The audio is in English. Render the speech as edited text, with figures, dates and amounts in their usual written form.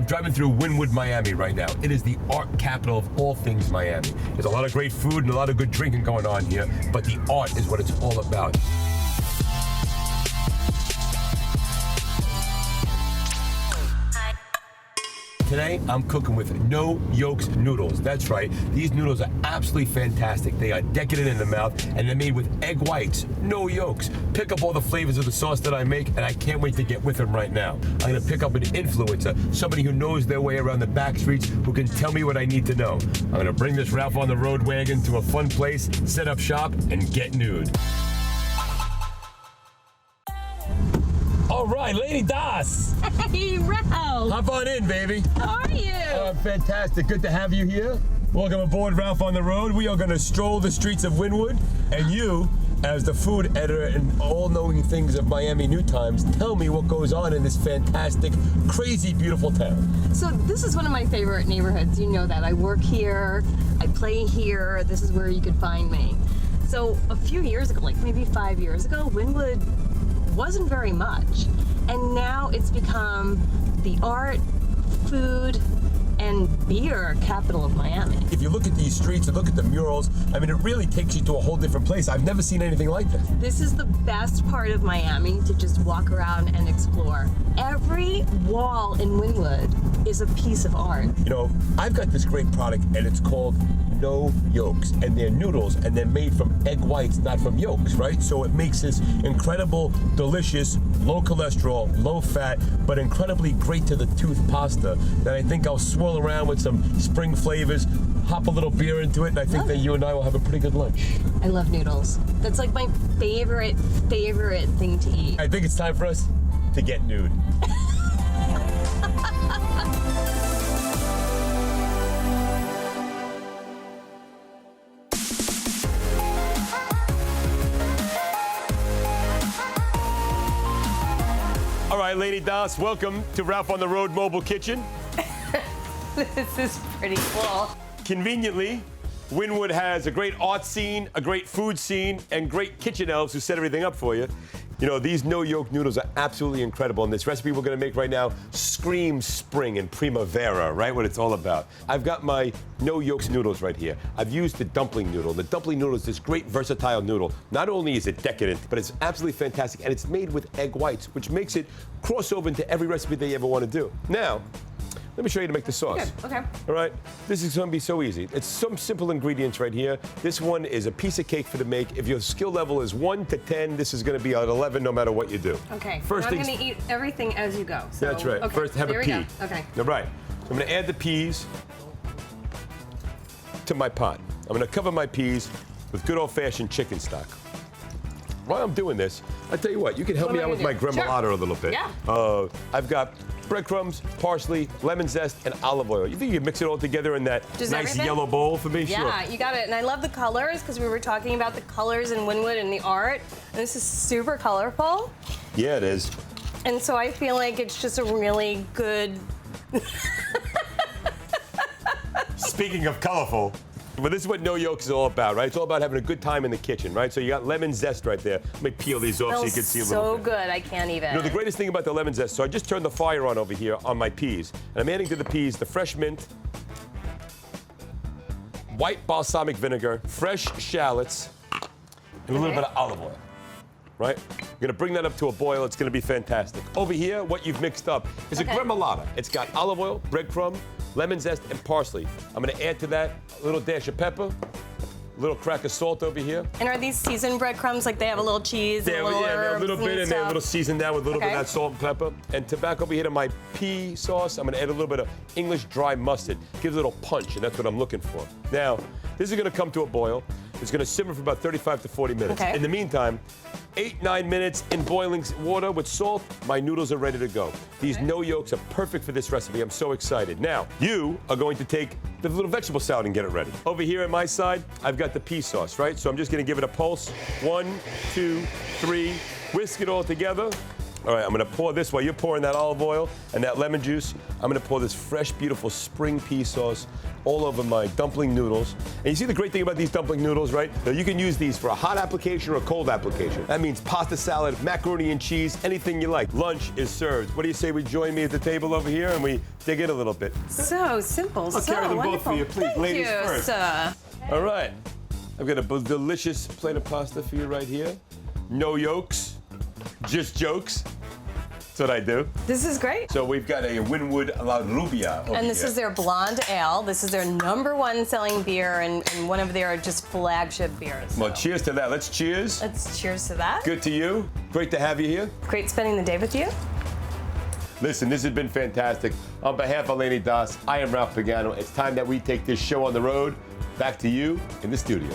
I'm driving through Wyndwood, Miami right now. It is the art capital of all things Miami. There's a lot of great food and a lot of good drinking going on here, but the art is what it's all about. Today, I'm cooking with No Yolks noodles. That's right, these noodles are absolutely fantastic. They are decadent in the mouth, and they're made with egg whites, no yolks. Pick up all the flavors of the sauce that I make, and I can't wait to get with them right now. I'm gonna pick up an influencer, somebody who knows their way around the back streets, who can tell me what I need to know. I'm gonna bring this Ralph on the Road wagon to a fun place, set up shop, and get nude. All right, Lady Das. Hey, Ralph. Hop on in, baby. How are you? Fantastic. Good to have you here. Welcome aboard, Ralph on the Road. We are going to stroll the streets of Wyndwood, and you, as the food editor and all-knowing things of Miami New Times, tell me what goes on in this fantastic, crazy, beautiful town. So this is one of my favorite neighborhoods. You know that. I work here. I play here. This is where you could find me. So a few years ago, like maybe 5 years ago, Wyndwood wasn't very much. And now it's become the art, food, and beer capital of Miami. If you look at these streets and look at the murals, I mean, it really takes you to a whole different place. I've never seen anything like this. This is the best part of Miami to just walk around and explore. Every wall in Wyndwood is a piece of art. You know, I've got this great product, and it's called No Yolks, and they're noodles, and they're made from egg whites, not from yolks, right? So it makes this incredible, delicious, low cholesterol, low fat, but incredibly great to the tooth pasta that I think I'll swirl around with some spring flavors, hop a little beer into it, and I think that you and I will have a pretty good lunch. I love noodles. That's like my favorite thing to eat. I think it's time for us to get nude. All right, Lady Das, welcome to Ralph on the Road Mobile Kitchen. This is pretty cool. Conveniently, Wyndwood has a great art scene, a great food scene, and great kitchen elves who set everything up for you. You know, these no-yolk noodles are absolutely incredible, and this recipe we're gonna make right now screams spring and primavera, right? What it's all about. I've got my no-yolks noodles right here. I've used the dumpling noodle. The dumpling noodle is this great versatile noodle. Not only is it decadent, but it's absolutely fantastic, and it's made with egg whites, which makes it cross over into every recipe that you ever wanna do. Now, let me show you to make the sauce. Okay. All right, this is gonna be so easy. It's some simple ingredients right here. This one is a piece of cake for the make. If your skill level is 1 to 10, this is gonna be at 11 no matter what you do. Okay. First I'm things, gonna eat everything as you go. So, that's right. Okay. First, have there a we pea. go. Okay. All right, so I'm gonna add the peas to my pot. I'm gonna cover my peas with good old-fashioned chicken stock. While I'm doing this, I tell you what, you can help What me am out I with my gonna do? gremolata a little bit. Yeah. I've got breadcrumbs, parsley, lemon zest, and olive oil. You think you can mix it all together in that Just nice everything? yellow bowl for me? Yeah, Sure. you got it. And I love the colors because we were talking about the colors in Wyndwood and the art. And this is super colorful. Yeah, it is. And so I feel like it's just a really good. Speaking of colorful, well, this is what No Yolks is all about, right? It's all about having a good time in the kitchen, right? So you got lemon zest right there. Let me peel these off so you can see a little so bit. good. I can't even. You know, the greatest thing about the lemon zest, so I just turned the fire on over here on my peas, and I'm adding to the peas the fresh mint, white balsamic vinegar, fresh shallots, and a little bit of olive oil, right? You're gonna bring that up to a boil. It's gonna be fantastic. Over here, what you've mixed up is a gremolata. It's got olive oil, breadcrumb, lemon zest, and parsley. I'm gonna add to that a little dash of pepper, a little crack of salt over here. And are these seasoned breadcrumbs? Like they have a little cheese and little Yeah, a herbs little bit, and then a little seasoned down with a little bit of that salt and pepper. And to back over here to my pea sauce, I'm gonna add a little bit of English dry mustard. Gives a little punch, and that's what I'm looking for. Now, this is gonna come to a boil. It's gonna simmer for about 35 to 40 minutes. Okay. In the meantime, 8-9 minutes in boiling water with salt, my noodles are ready to go. These no yolks are perfect for this recipe. I'm so excited. Now, you are going to take the little vegetable salad and get it ready. Over here on my side, I've got the pea sauce, right? So I'm just gonna give it a pulse. 1, 2, 3, whisk it all together. All right, I'm gonna pour this while you're pouring that olive oil and that lemon juice. I'm gonna pour this fresh, beautiful spring pea sauce all over my dumpling noodles. And you see the great thing about these dumpling noodles, right? Now, you can use these for a hot application or a cold application. That means pasta salad, macaroni and cheese, anything you like. Lunch is served. What do you say we join me at the table over here and we dig in a little bit? So simple, I'll carry them both for you, please. Thank Ladies you, first. sir. All right. I've got a delicious plate of pasta for you right here. No yolks, just jokes. That's what I do. This is great. So we've got a Wyndwood La Rubia over And this here. is their blonde ale. This is their #1 selling beer and one of their just flagship beers. Well, cheers to that. Let's cheers. Let's cheers to that. Good to you. Great to have you here. Great spending the day with you. Listen, this has been fantastic. On behalf of Lainey Das, I am Ralph Pagano. It's time that we take this show on the road. Back to you in the studio.